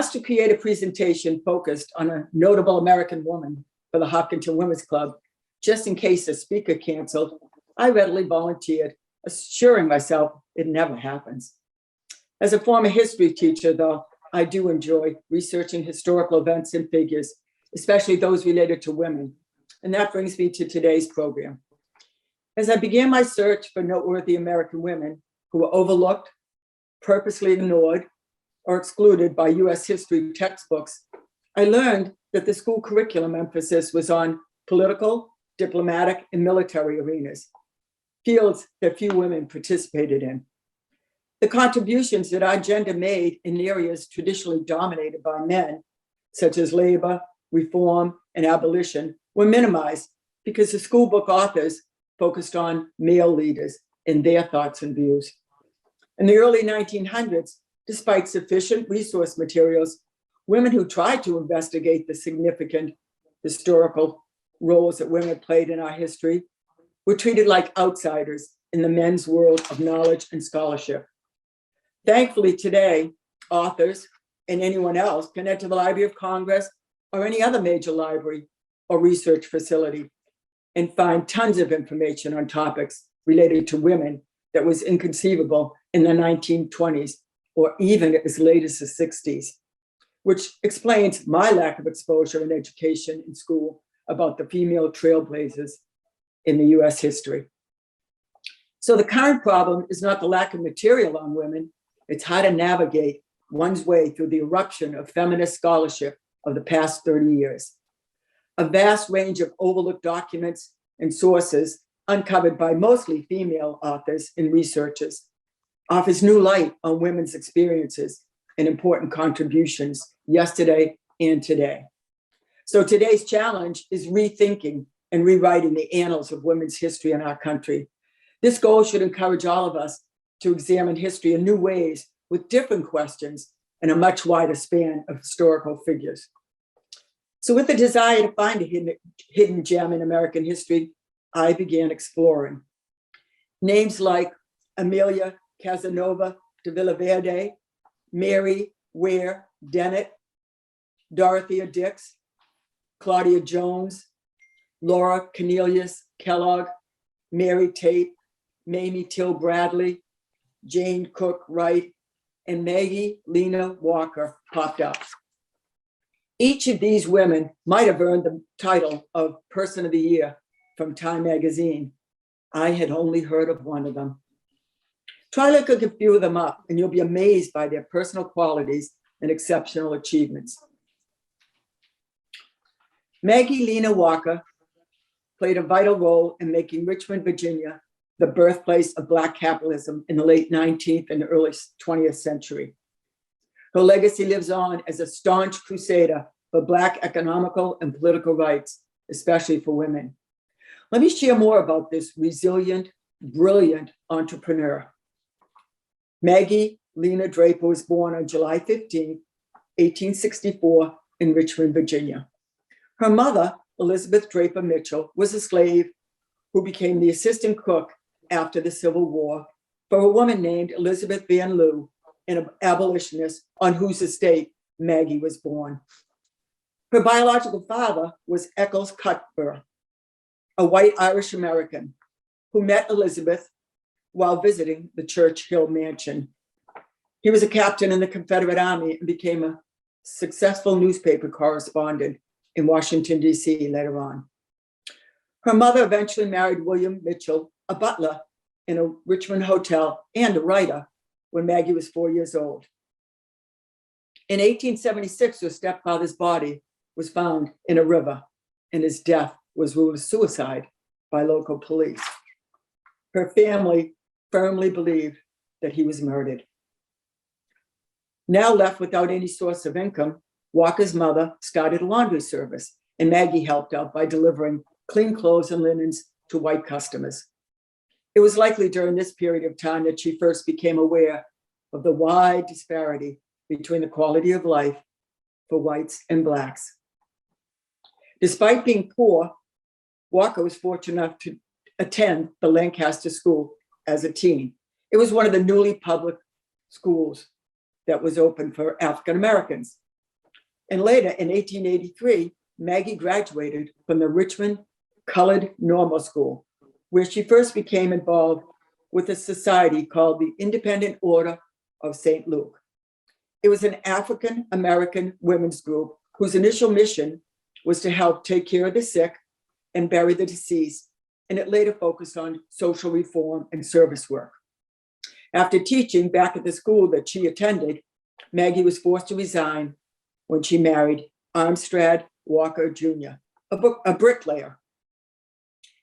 asked to create a presentation focused on a notable American woman for the Hopkinton Women's Club, just in case the speaker canceled, I readily volunteered, assuring myself it never happens. As a former history teacher, though, I do enjoy researching historical events and figures, especially those related to women. And that brings me to today's program. As I began my search for noteworthy American women who were overlooked, purposely ignored, or excluded by US history textbooks, I learned that the school curriculum emphasis was on political, diplomatic, and military arenas, fields that few women participated in. The contributions that our gender made in areas traditionally dominated by men, such as labor, reform, and abolition, were minimized because the school book authors focused on male leaders and their thoughts and views. In the early 1900s, despite sufficient resource materials, women who tried to investigate the significant historical roles that women played in our history were treated like outsiders in the men's world of knowledge and scholarship. Thankfully, today, authors and anyone else can enter the Library of Congress or any other major library or research facility and find tons of information on topics related to women that was inconceivable in the 1920s or even as late as the 60s, which explains my lack of exposure in education in school about the female trailblazers in the US history. So the current problem is not the lack of material on women, it's how to navigate one's way through the eruption of feminist scholarship of the past 30 years. A vast range of overlooked documents and sources uncovered by mostly female authors and researchers offers new light on women's experiences and important contributions yesterday and today. So today's challenge is rethinking and rewriting the annals of women's history in our country. This goal should encourage all of us to examine history in new ways with different questions and a much wider span of historical figures. So with the desire to find a hidden gem in American history, I began exploring. Names like Amelia Casanova de Villaverde, Mary Ware Dennett, Dorothea Dix, Claudia Jones, Laura Cornelius Kellogg, Mary Tate, Mamie Till Bradley, Jane Cook Wright, and Maggie Lena Walker popped up. Each of these women might have earned the title of Person of the Year from Time magazine. I had only heard of one of them. Try looking a few of them up and you'll be amazed by their personal qualities and exceptional achievements. Maggie Lena Walker played a vital role in making Richmond, Virginia, the birthplace of Black capitalism in the late 19th and early 20th century. Her legacy lives on as a staunch crusader for Black economical and political rights, especially for women. Let me share more about this resilient, brilliant entrepreneur. Maggie Lena Draper was born on July 15, 1864 in Richmond, Virginia. Her mother, Elizabeth Draper Mitchell, was a slave who became the assistant cook after the Civil War for a woman named Elizabeth Van Lew, an abolitionist on whose estate Maggie was born. Her biological father was Eccles Cuthbert, a white Irish American who met Elizabeth while visiting the Churchill Mansion. He was a captain in the Confederate Army and became a successful newspaper correspondent in Washington, D.C. later on. Her mother eventually married William Mitchell, a butler in a Richmond hotel and a writer, when Maggie was 4 years old. In 1876, her stepfather's body was found in a river, and his death was ruled a suicide by local police. Her family firmly believed that he was murdered. Now left without any source of income, Walker's mother started a laundry service, and Maggie helped out by delivering clean clothes and linens to white customers. It was likely during this period of time that she first became aware of the wide disparity between the quality of life for whites and Blacks. Despite being poor, Walker was fortunate enough to attend the Lancaster School as a teen. It was one of the newly public schools that was open for African Americans. And later in 1883, Maggie graduated from the Richmond Colored Normal School, where she first became involved with a society called the Independent Order of St. Luke. It was an African American women's group whose initial mission was to help take care of the sick and bury the deceased, and it later focused on social reform and service work. After teaching back at the school that she attended, Maggie was forced to resign when she married Armstrad Walker Jr., a bricklayer.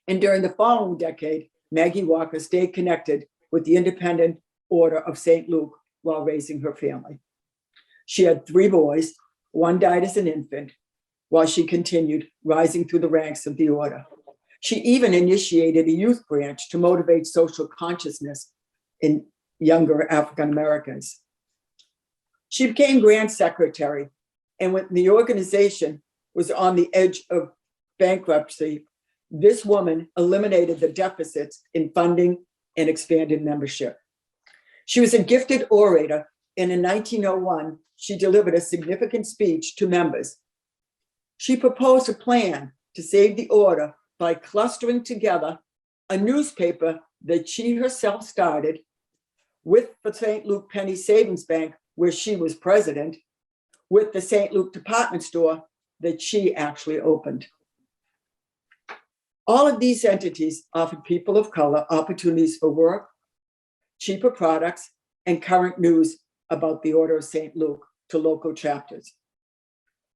And during the following decade, Maggie Walker stayed connected with the Independent Order of St. Luke while raising her family. She had 3 boys. One died as an infant, while she continued rising through the ranks of the order. She even initiated a youth branch to motivate social consciousness in younger African Americans. She became Grand Secretary, and when the organization was on the edge of bankruptcy, this woman eliminated the deficits in funding and expanded membership. She was a gifted orator, and in 1901, she delivered a significant speech to members. She proposed a plan to save the order by clustering together a newspaper that she herself started with the St. Luke Penny Savings Bank, where she was president, with the St. Luke department store that she actually opened. All of these entities offered people of color opportunities for work, cheaper products, and current news about the Order of St. Luke to local chapters.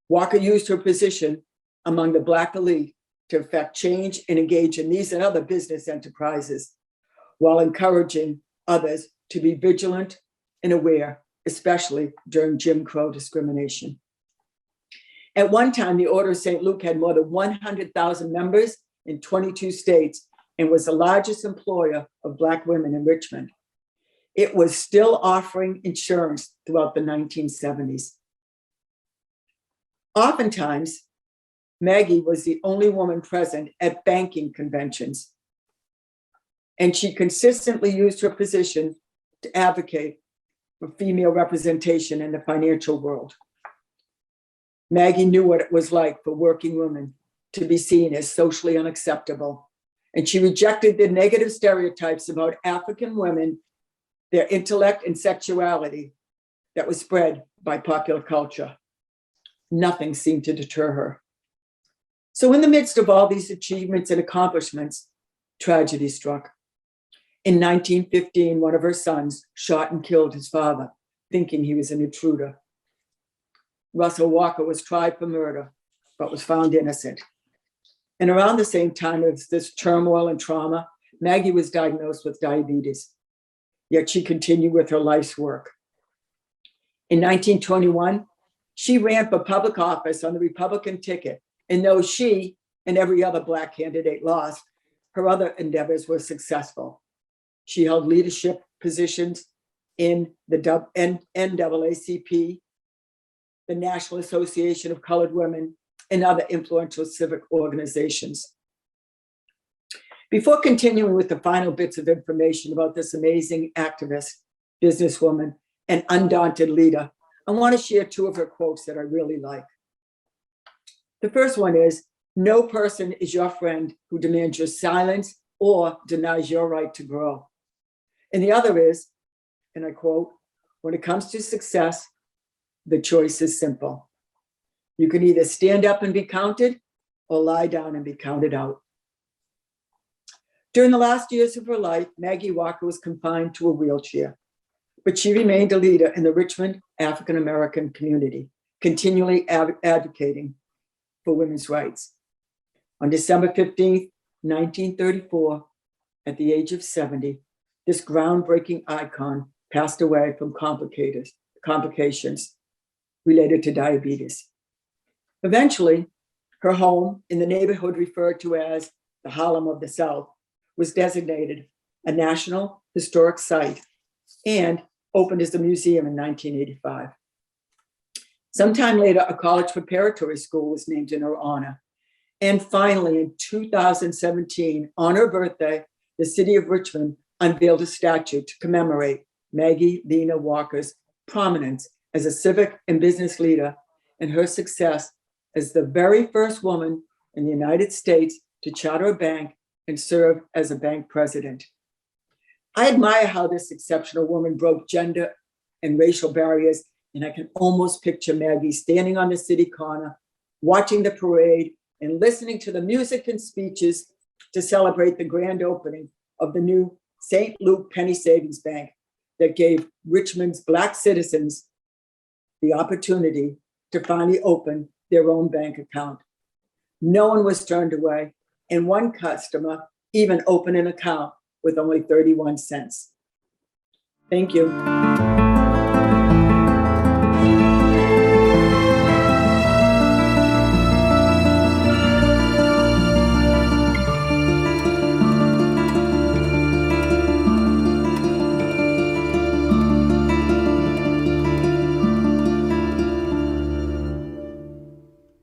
Walker used her position among the Black elite to effect change and engage in these and other business enterprises, while encouraging others to be vigilant and aware, especially during Jim Crow discrimination. At one time, the Order of St. Luke had more than 100,000 members in 22 states and was the largest employer of Black women in Richmond. It was still offering insurance throughout the 1970s. Oftentimes, Maggie was the only woman present at banking conventions, and she consistently used her position to advocate for female representation in the financial world. Maggie knew what it was like for working women to be seen as socially unacceptable, and she rejected the negative stereotypes about African women, their intellect and sexuality that was spread by popular culture. Nothing seemed to deter her. So in the midst of all these achievements and accomplishments, tragedy struck. In 1915, one of her sons shot and killed his father, thinking he was an intruder. Russell Walker was tried for murder, but was found innocent. And around the same time as this turmoil and trauma, Maggie was diagnosed with diabetes, yet she continued with her life's work. In 1921, she ran for public office on the Republican ticket, and though she and every other Black candidate lost, her other endeavors were successful. She held leadership positions in the NAACP, the National Association of Colored Women, and other influential civic organizations. Before continuing with the final bits of information about this amazing activist, businesswoman, and undaunted leader, I want to share 2 of her quotes that I really like. The first one is, "No person is your friend who demands your silence or denies your right to grow." And the other is, and I quote, "When it comes to success, the choice is simple. You can either stand up and be counted or lie down and be counted out." During the last years of her life, Maggie Walker was confined to a wheelchair, but she remained a leader in the Richmond African American community, continually advocating for women's rights. On December 15th, 1934, at the age of 70, this groundbreaking icon passed away from complications related to diabetes. Eventually, her home in the neighborhood referred to as the Harlem of the South was designated a National Historic Site and opened as a museum in 1985. Sometime later, a college preparatory school was named in her honor. And finally, in 2017, on her birthday, the city of Richmond unveiled a statue to commemorate Maggie Lena Walker's prominence as a civic and business leader and her success as the very first woman in the United States to charter a bank and serve as a bank president. I admire how this exceptional woman broke gender and racial barriers, and I can almost picture Maggie standing on the city corner, watching the parade and listening to the music and speeches to celebrate the grand opening of the new St. Luke Penny Savings Bank that gave Richmond's Black citizens the opportunity to finally open their own bank account. No one was turned away, and one customer even opened an account with only 31 cents. Thank you.